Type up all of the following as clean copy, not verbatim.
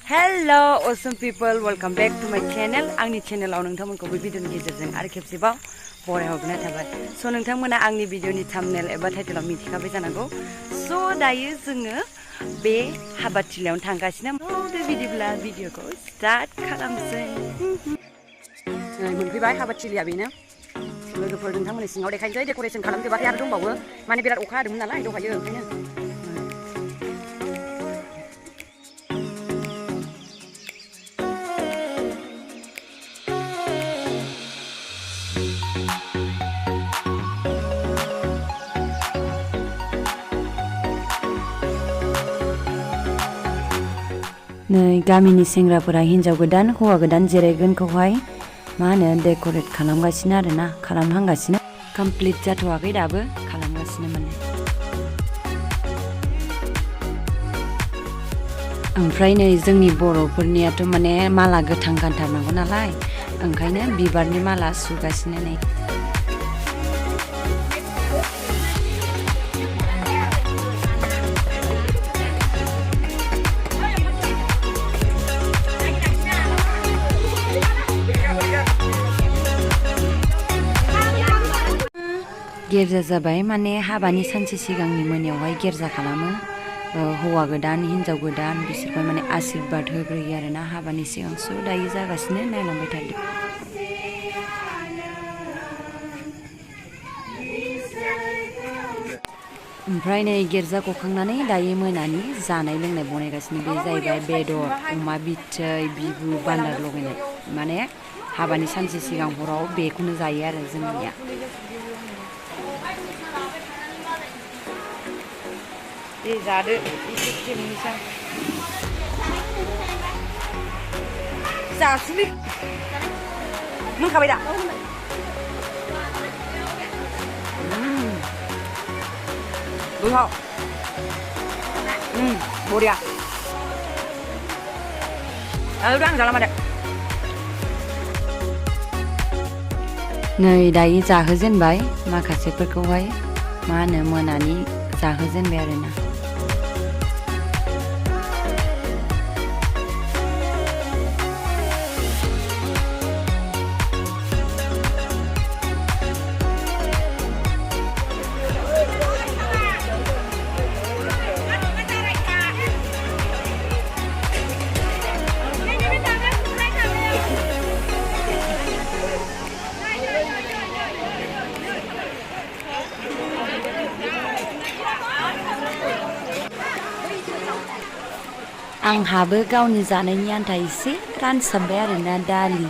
Hello awesome people, welcome back to my channel. आंनि चेनेलाव नोंथांमोनखौ बे भिडिअनि गेजेरजों आरो खेबसेबाव बराय हरनाय थाबाय। स' नोंथांमोना आंनि भिडिअनि थाम्बनेल एबा टाइटेलाव मिथिखाबाय जानांगौ। स' दायो जोङो बे हाबाथिलियावनो थांगासिनो। बे बिदिब्ला भिडिअखौ स्टार्ट खालामसै। मोनफैबाय हाबाथिलिया बेनो। लोगोफोर नोंथांमोननि सिङाव देखायनोसै डेक'रेसन खालामजोबाखै आरो दंबावो। माने बिराद अखा हादोंमोन नालाय दहायो ओंखायनो। नै गामिनि सेंग्राफोरा हिन्जाव गोदान हौवा गोदान जिरायगोनखौहाय मा होनो डेक'रेट खालामगासिनो आरोना खालामहांगासिनो कमप्लिट जाथ'वाखै दाबो खालामगासिनो माने ओमफ्राय नै जोंनि बर'फोरनियाथ' माने माला गोथां गानथारनांगौ नालाय ओंखायनो बिबारनि माला सुगासिनो नै गिर्जा जाबाय माने हाबानि सानसे सिगांनि मोनायावहाय गिर्जा खालामो हौवा गोदान हिन्जाव गोदान बिसोरखौ माने आशीर्बाद होग्रोयो आरोना हाबानि सिगां स' दायो जागासिनो नायलांबाय थादो ओमफ्राय नै गिर्जा गखांनानै दायो मोनानि जानाय लोंनाय बनायगासिनो बे जाहैबाय बेदर अमा बिथै बिबु बान्दार लगायनाय माने हाबानि सानसे सिगां हराव बेखौनो जायो आरो जोंनिया दे जादो एसे खेमनिसा जासुलि मोनखाबाय दा गोथाव बरिया udah आं जाला मादे नै दायो जाहोजेनबाय माखासेफोरखौहाय मा होनो मोनानि जाहोजेनबाय आरोना आंहाबो गावनि जानायनि आन्था एसे रानसाबबाय आरोना दालि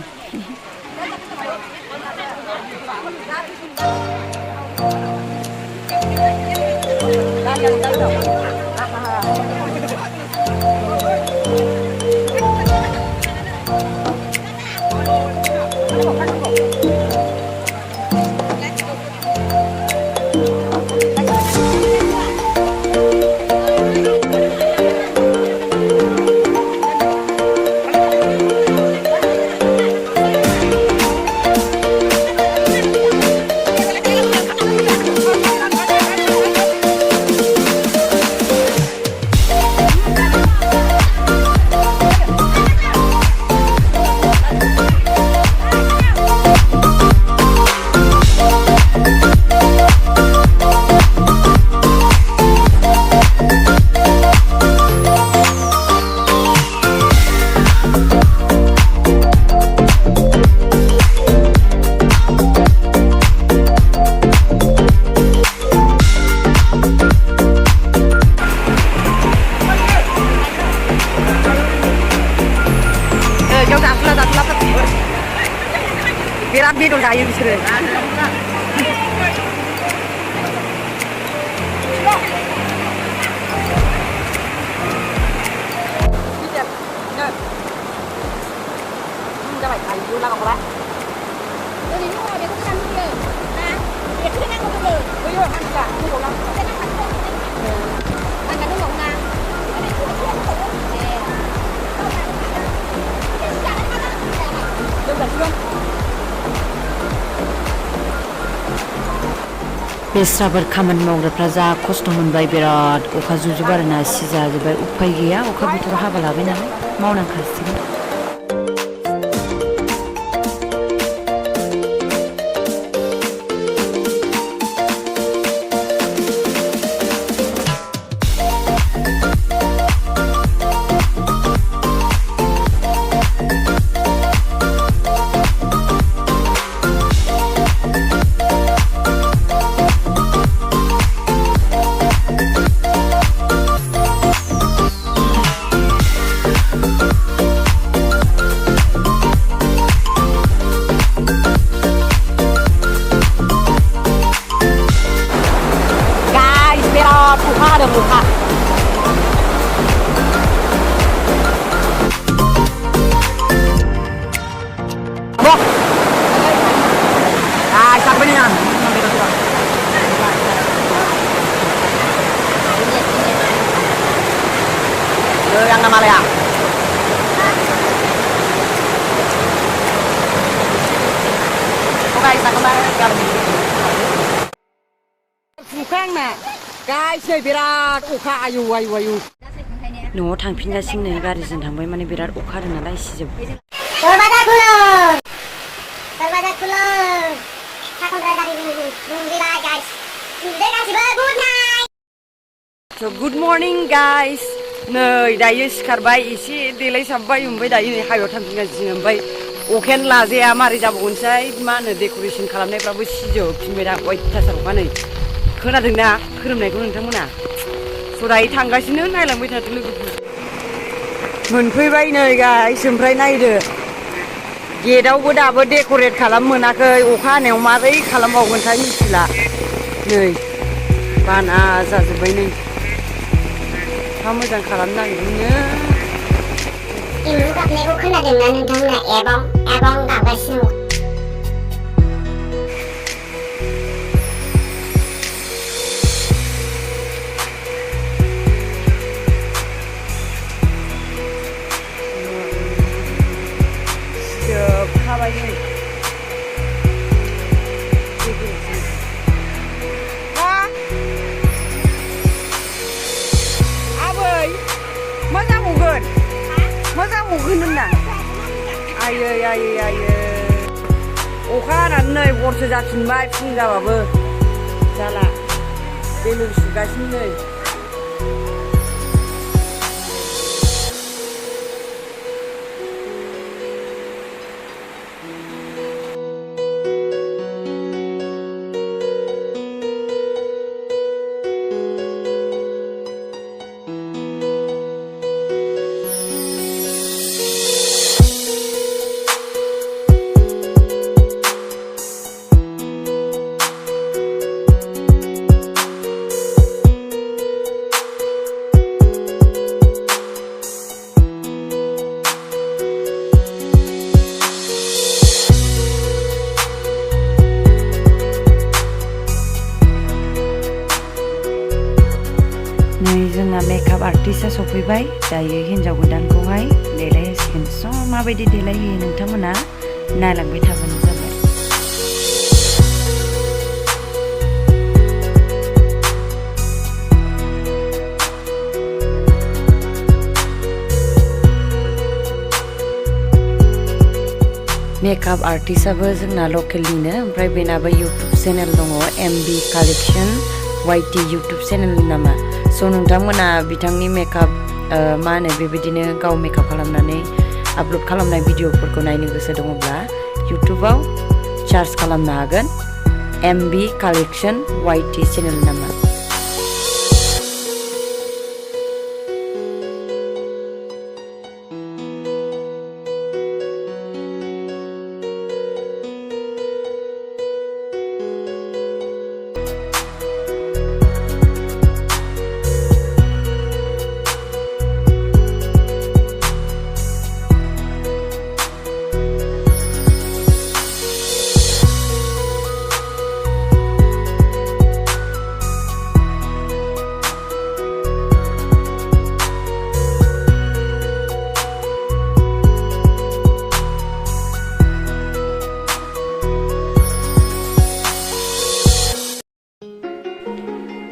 biar bedo जायो बिसोरो जाबाय आयु लागावला ओरैनो बेखौ खालामनो ना बेखौ नांगौ दङ ओयो हानजा दङ ना हानजा दङ ना बेस्राफोर खामानि मावग्राफ्रा जा खस्थ' मोनबाय बिराद अखा जुजुब आरोना सिजाजोब्बाय उफाय गैया अखा बोथोराव हाबा लाबाय नालाय मावनांखासिगोन yang nama ya. Oke, kita kembali ke Swmkhwr guys, नै बिराद अखा आयु आयु आयु न'आव थांफिनगासिनो गारिजों थांबाय माने बिराद अखा हादों नालाय सिजोब दरवाजा खुलो साखोनद्राय गारि बुंबाय गाइस दे गासिबो good night So good morning guys नै दायो सिखारबाय एसे देलायसाबबाय ओमफ्राय दायो नै हायाव थांफिनगासिनो ओमफ्राय अखायानो लाजाया मारै जाबावगोनसै मा होनो डेक'रेसन खालामनायफ्राबो सिजोबफिनबाय दा अयथासार अखा नै खोनादोंना खोरोमनायखौ नोंथांमोना स' दायो थांगासिनो नायलांबाय थादो लोगोफोर मोनफैबाय नै गाइस ओमफ्राय नायदो गेटआवबो दाबो डेक'रेट खालाम मोनाखै अखा हानायाव मारै खालामबावगोनथाय मिथिला नै बाना जाजोब्बाय नै मा मोजां खालामनांगौनो एम्बु गाबनायखौ खोनादोंना नोंथांमोना एबं गाबगासिनो जोबखाबाय नै मा जाबावगोन होनना आयै अखा हानानै नै हरसो जाफिनबाय फुं जाबाबो जाला बेलुन सुगासिनो नै जोंना मेकआप आर्टिस्टआ सफैबाय दायो हिन्जाव गोदानखौहाय देलायहोसिगोन स' माबायदि देलायहोयो नोंथांमोना नायलांबाय थाबानो जाबाय मेकआप आर्टिस्टआबो जोंना लकेलनिनो ओमफ्राय बेनाबो इउटुब चेनेल दङ MB कालेक्शन YT इउटुब चेनेलनि नामा स' नोंथांमोना बिथांनि मेकआप मा होनो बेबायदिनो गाव मेकआप खालामनानै आपल'ड खालामनाय भिडिअफोरखौ नायनो गोसो दङब्ला इउटुबाव सार्च खालामनो हागोन MB कालेक्शन YT चेनेल नामा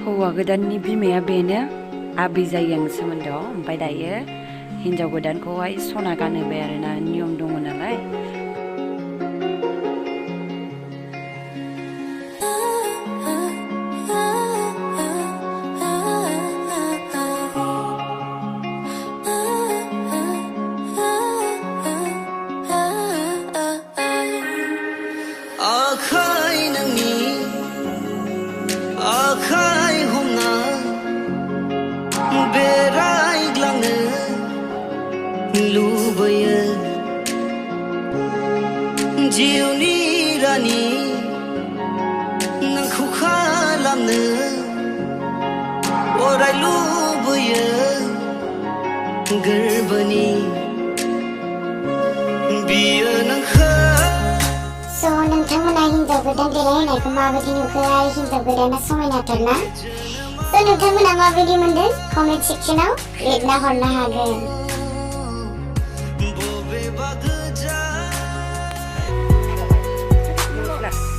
हौवा गोदाननि बिमाया बेनो आबै जायो आं सोमोन्दोआव ओमफ्राय दायो हिन्जाव गोदानखौहाय सना गानहोबाय आरोना नियम दङ नालाय Akhai Nwngni Akhai homna berai glangno lubaya jiwni rani nangkhौ khalamno orai lubaya gorbani biyo nangkho So, नोंथांमोना हिन्जाव गोदान देलायहोनायखौ माबायदि नुखो आरो हिन्जाव गोदाना समायनाथारना? So, नोंथांमोना माबायदि मोनदों? कमेन्ट सेक्सनाव लिरना हरनो हागोन।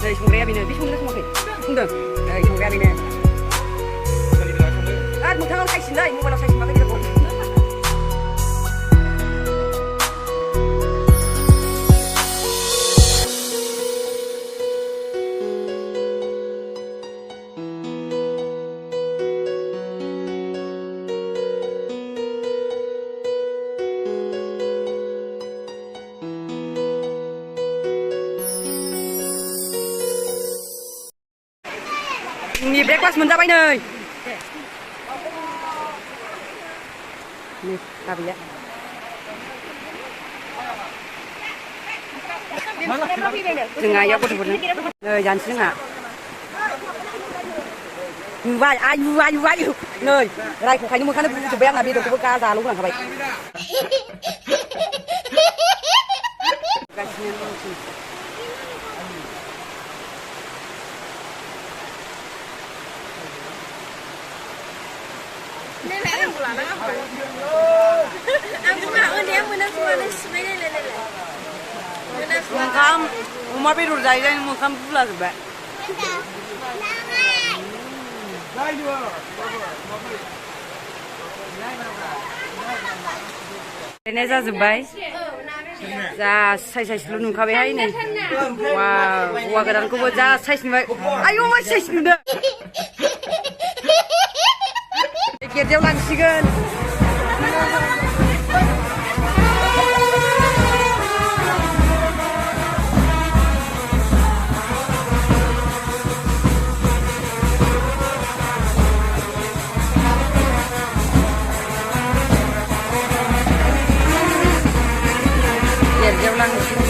नै संग्राया बेनो बे संनो सङाखै संदों नै संग्राया बेनो आरो मोखाङाव साइसिनलै मबाइलाव साइसिन माखै जेराव नि ब्रेकफास्ट मोनजाबाय नै लाबोया जोंहा आइया गथ'फोरनो नै जानोसै जोंहा नुबाय आयु आयु आयु नै रायख'खायनो मोखांनो बुजोब्बाय आंना बेदरखौबो जाल' होलांखाबाय मोखां अमा बेदर जायैजाय मोखां बुलाजोब्बाय गायनाय जाजोब्बाय जा साइज साइजल' नुखाबायहाय नै हौवा गोदानखौबो जा साइज नुबाय आयौ मा साइज नुदों गेटआव लांसिगोन गेटआव लांसिगोन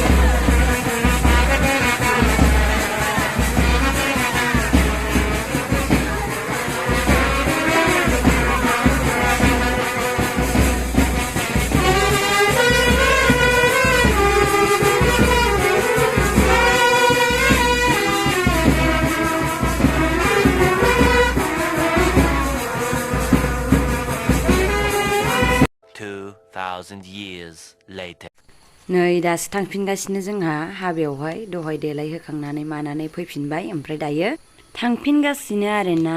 2,000 years later. नै दासो थांफिनगासिनो जोंहा हाबायावहाय दहाय देलायहोखांनानै मानानै फैफिनबाय ओमफ्राय दायो थांफिनगासिनो आरोना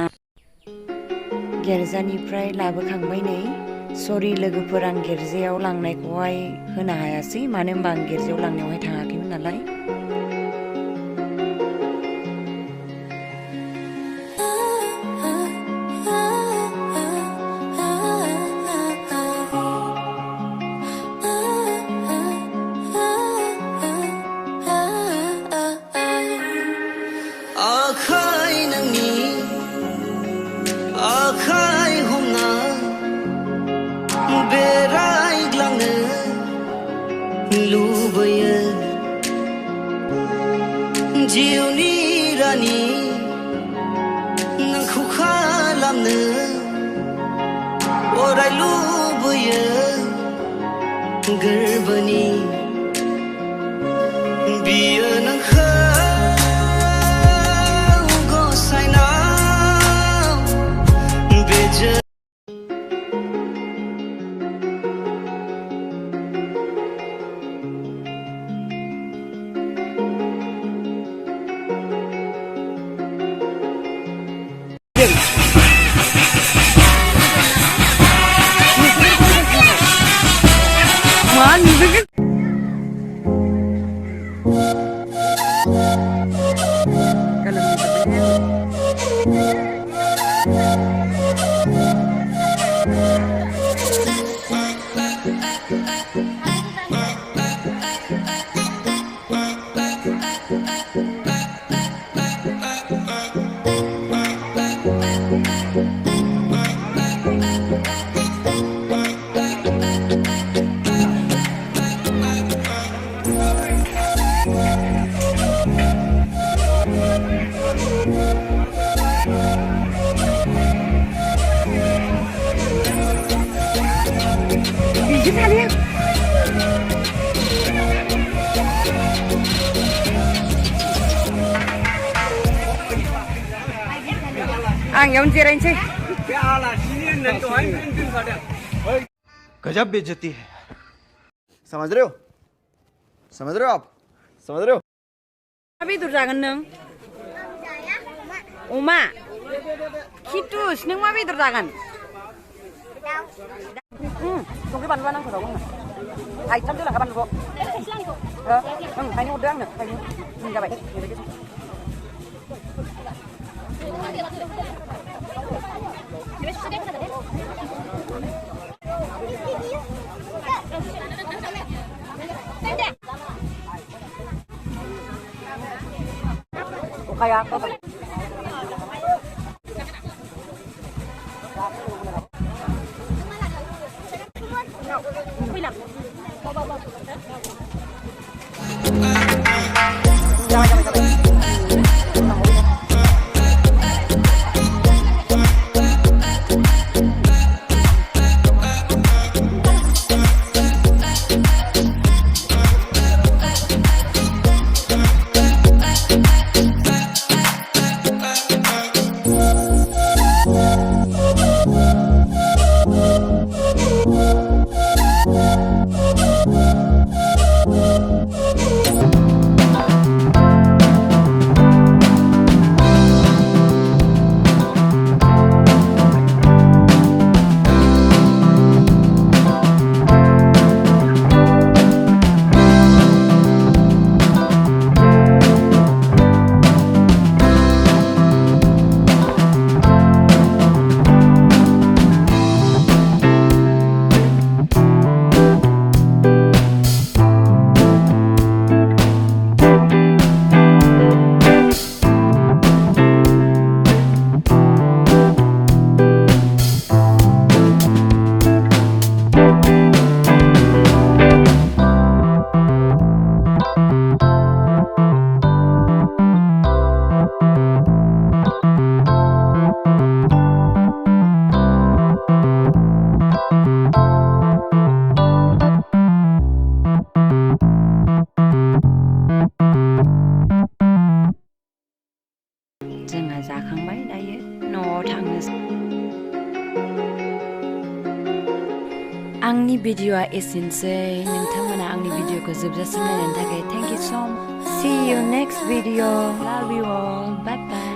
गिर्जानिफ्राय लाबोखांबाय नै सरि लोगोफोर आं गिर्जायाव लांनायखौहाय होनो हायासै मानो होनबा आं गिर्जायाव लांनायावहाय थाङाखैमोन नालाय Akhai Nwngni Akhai homna berai glangno lubaya jiwni rani nangkhौ khalamno orai lubaya gorbani biyo nangkho Ang yawan जिरायनोसै गजब बेइज्जती है समझ रहे हो आप समझ रहे हो मा बेदर जागोन नों अमा खिथुस नों मा बेदर जागोन संख्रि बानलुआ नांथारगौ आंनो थाइथामसो लांखा बानलुखौ थाइनै हरदो आंनो थाइनै जाबाय Akhai apa? जाखांबाय दायो न'आव थांनोसै आंनि भिडिअ'आ एसेनोसै नोंथांमोना आंनि भिडिअ'खौ जोबजासिम नायनायनि थाखाय थेंक इउ सम सी यू नेक्स्ट भिडिअ लाभ इउ अल बाय बाय